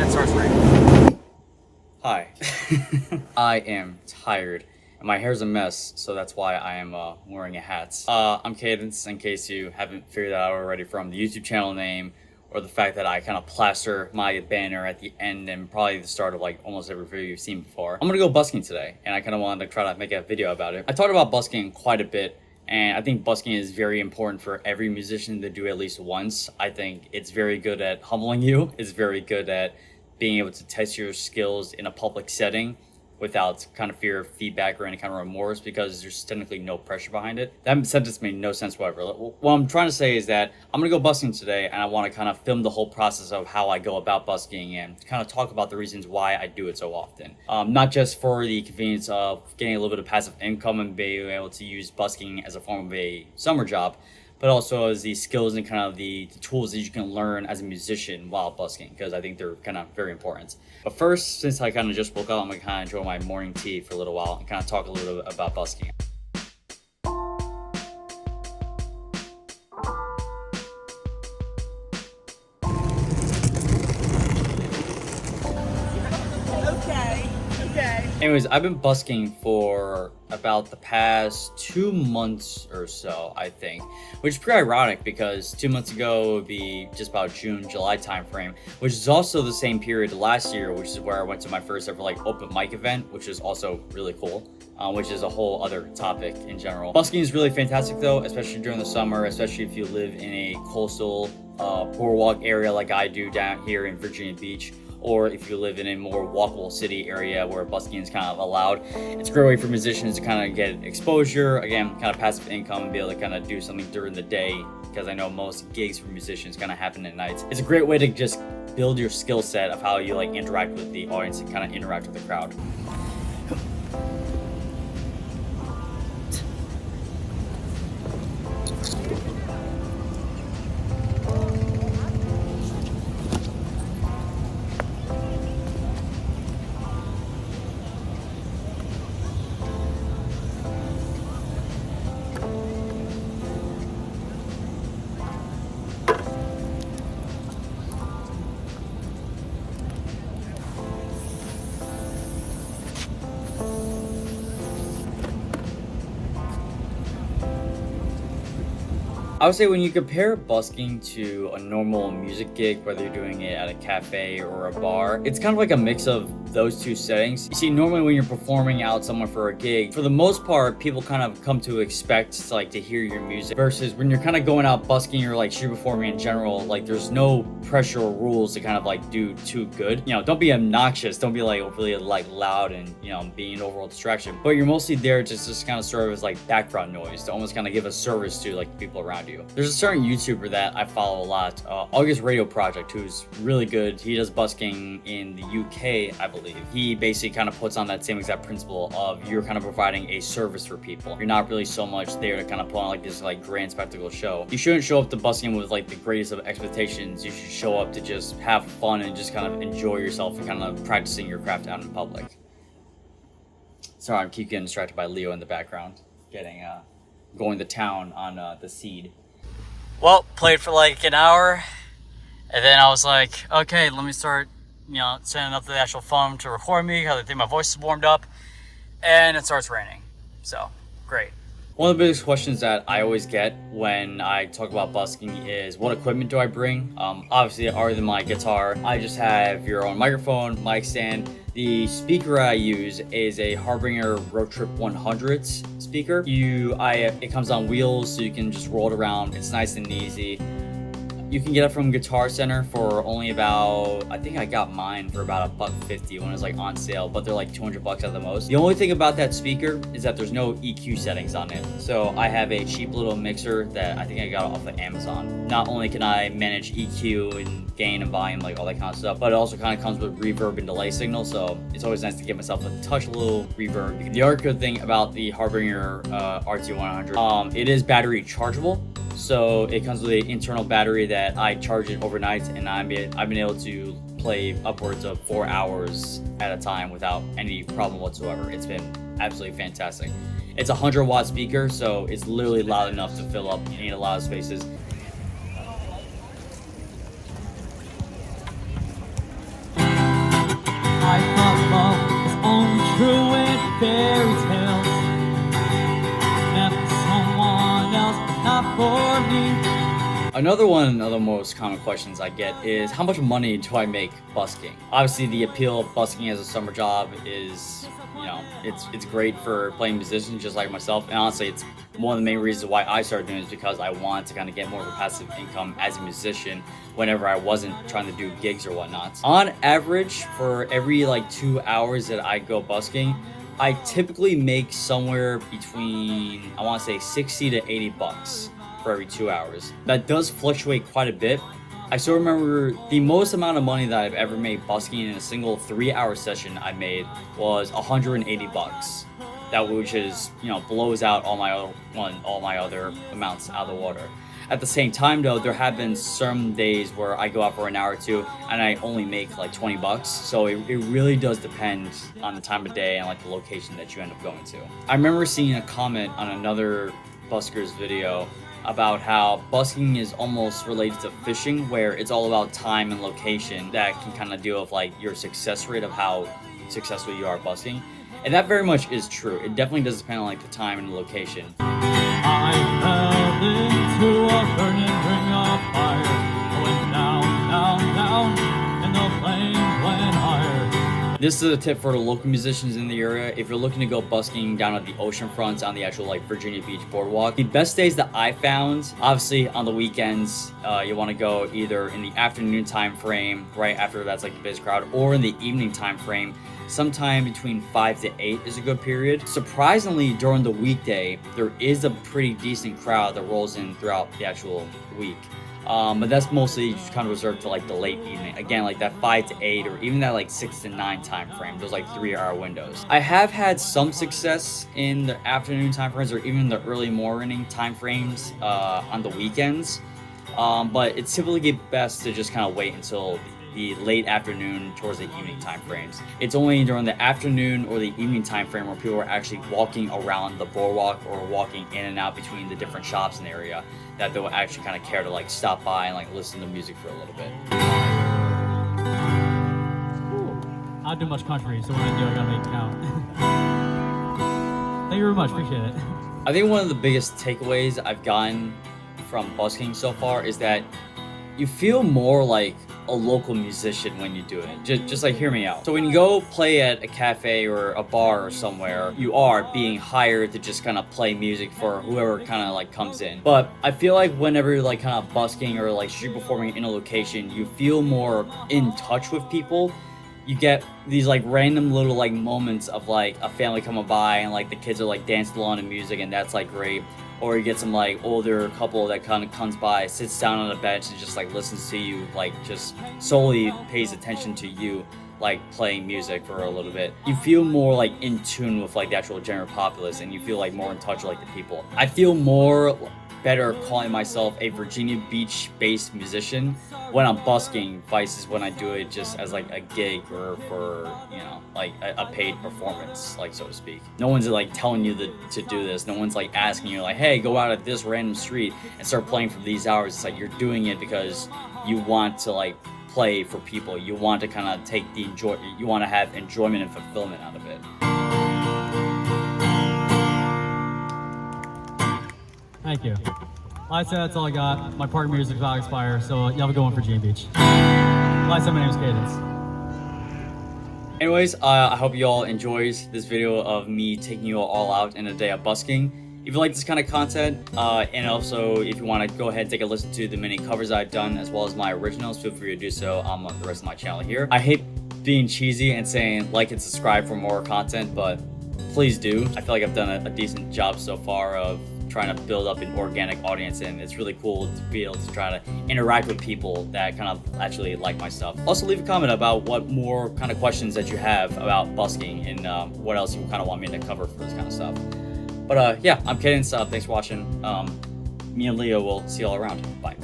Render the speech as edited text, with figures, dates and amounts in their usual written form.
it starts raining. Hi. I am tired. And my hair's a mess, so that's why I am wearing a hat. I'm Kadence, in case you haven't figured that out already from the YouTube channel name or the fact that I kind of plaster my banner at the end and probably the start of like almost every video you've seen before. I'm gonna go busking today, and I kind of wanted to try to make a video about it. I talked about busking quite a bit, and I think busking is very important for every musician to do at least once. I think it's very good at humbling you. It's very good at being able to test your skills in a public setting without kind of fear of feedback or any kind of remorse, because there's technically no pressure behind it. That sentence made no sense whatsoever. What I'm trying to say is that I'm gonna go busking today, and I want to kind of film the whole process of how I go about busking and kind of talk about the reasons why I do it so often. Not just for the convenience of getting a little bit of passive income and being able to use busking as a form of a summer job, but also as the skills and kind of the tools that you can learn as a musician while busking, because I think they're kind of very important. But first, since I kind of just woke up, I'm gonna kind of enjoy my morning tea for a little while and kind of talk a little bit about busking. Okay. Anyways, I've been busking for about the past 2 months or so, I think, which is pretty ironic because 2 months ago would be just about June, July timeframe, which is also the same period last year, which is where I went to my first ever like open mic event, which is also really cool. Which is a whole other topic in general. Busking is really fantastic though, especially during the summer, especially if you live in a coastal boardwalk area like I do down here in Virginia Beach, or if you live in a more walkable city area where busking is kind of allowed. It's a great way for musicians to kind of get exposure, again, kind of passive income, and be able to kind of do something during the day, because I know most gigs for musicians kind of happen at night. It's a great way to just build your skill set of how you like interact with the audience and kind of interact with the crowd. I would say when you compare busking to a normal music gig, whether you're doing it at a cafe or a bar, it's kind of like a mix of those two settings. You see, normally when you're performing out somewhere for a gig, for the most part, people kind of come to expect like to hear your music, versus when you're kind of going out busking or like street performing in general, like there's no pressure or rules to kind of like do too good. You know, don't be obnoxious, don't be like overly like loud and, you know, being an overall distraction, but you're mostly there to just kind of serve as like background noise, to almost kind of give a service to like people around you. There's a certain YouTuber that I follow a lot, August Radio Project, who's really good. He does busking in the UK, I believe. He basically kind of puts on that same exact principle of you're kind of providing a service for people. You're not really so much there to kind of put on like this like grand spectacle show. You shouldn't show up to busking with like the greatest of expectations. You should show up to just have fun and just kind of enjoy yourself and kind of practicing your craft out in public. Sorry, I keep getting distracted by Leo in the background, going to town on the seed. Well, played for like an hour, and then I was like, okay, let me start, you know, setting up the actual phone to record me, because I think my voice is warmed up, and it starts raining. So, great. One of the biggest questions that I always get when I talk about busking is, what equipment do I bring? Obviously, other than my guitar, I just have your own microphone, mic stand. The speaker I use is a Harbinger Road Trip 100s speaker. It comes on wheels, so you can just roll it around. It's nice and easy. You can get it from Guitar Center for only about, I think I got mine for about $1.50 when it was like on sale, but they're like $200 at the most. The only thing about that speaker is that there's no EQ settings on it. So I have a cheap little mixer that I think I got off of Amazon. Not only can I manage EQ and gain and volume, like all that kind of stuff, but it also kind of comes with reverb and delay signal. So it's always nice to give myself a touch a little reverb. The other good thing about the Harbinger RT100, it is battery chargeable. So it comes with an internal battery that I charge it overnight, and I've been able to play upwards of 4 hours at a time without any problem whatsoever. It's been absolutely fantastic. It's a 100-watt speaker, so it's literally loud enough to fill up in a lot of spaces. Another one of the most common questions I get is how much money do I make busking? Obviously, the appeal of busking as a summer job is, it's great for playing musicians just like myself. And honestly, it's one of the main reasons why I started doing it is because I want to kind of get more of a passive income as a musician whenever I wasn't trying to do gigs or whatnot. On average, for every like 2 hours that I go busking, I typically make somewhere between, I want to say 60 to 80 bucks for every 2 hours. That does fluctuate quite a bit. I still remember the most amount of money that I've ever made busking in a single 3-hour session I made was 180 bucks. That which is, blows out all my other amounts out of the water. At the same time though, there have been some days where I go out for an hour or two and I only make like 20 bucks. So it really does depend on the time of day and like the location that you end up going to. I remember seeing a comment on another busker's video about how busking is almost related to fishing, where it's all about time and location that can kind of deal with like your success rate of how successful you are busking. And that very much is true. It definitely does depend on like the time and the location. I fell into a burning ring of fire, went down, and the flames went higher. This is a tip for the local musicians in the area. If you're looking to go busking down at the ocean front on the actual like Virginia Beach boardwalk, the best days that I found, obviously on the weekends, you want to go either in the afternoon time frame, right after that's like the biggest crowd, or in the evening time frame. Sometime between 5 to 8 is a good period. Surprisingly, during the weekday, there is a pretty decent crowd that rolls in throughout the actual week. But that's mostly just kind of reserved for like the late evening. Again, like that 5 to 8 or even that like 6 to 9 time frame. Those like 3-hour windows. I have had some success in the afternoon time frames or even the early morning time frames on the weekends. But it's typically best to just kind of wait until the late afternoon towards the evening time frames. It's only during the afternoon or the evening time frame where people are actually walking around the boardwalk or walking in and out between the different shops in the area that they'll actually kind of care to like stop by and like listen to music for a little bit. I don't do much country, so when I do, I gotta make it count. Thank you very much, appreciate it. I think one of the biggest takeaways I've gotten from busking so far is that you feel more like a local musician when you do it. Just like, hear me out. So when you go play at a cafe or a bar or somewhere, you are being hired to just kind of play music for whoever kind of like comes in. But I feel like whenever you're like kind of busking or like street performing in a location, you feel more in touch with people. You get these like random little like moments of like a family coming by and like the kids are like dancing along to music, and that's like great. Or you get some like older couple that kind of comes by, sits down on a bench and just like listens to you, like just solely pays attention to you, like playing music for a little bit. You feel more like in tune with like the actual general populace, and you feel like more in touch with like the people. I feel more better calling myself a Virginia Beach based musician when I'm busking versus when I do it just as like a gig or for, like a paid performance, like so to speak. No one's like telling you to do this. No one's like asking you like, hey, go out at this random street and start playing for these hours. It's like you're doing it because you want to like play for people. You want to kind of take you want to have enjoyment and fulfillment out of it. Thank you. Like I said, that's all I got. My party music is about to expire, so you have a good one for Virginia Beach. Like I said, my name is Kadence. Anyways, I hope you all enjoyed this video of me taking you all out in a day of busking. If you like this kind of content, and also if you want to go ahead and take a listen to the many covers I've done as well as my originals, feel free to do so on the rest of my channel here. I hate being cheesy and saying like and subscribe for more content, but please do. I feel like I've done a decent job so far of trying to build up an organic audience, and it's really cool to be able to try to interact with people that kind of actually like my stuff. Also leave a comment about what more kind of questions that you have about busking and what else you kind of want me to cover for this kind of stuff. But yeah, I'm Kadence. Thanks for watching. Me and Leo will see you all around. Bye.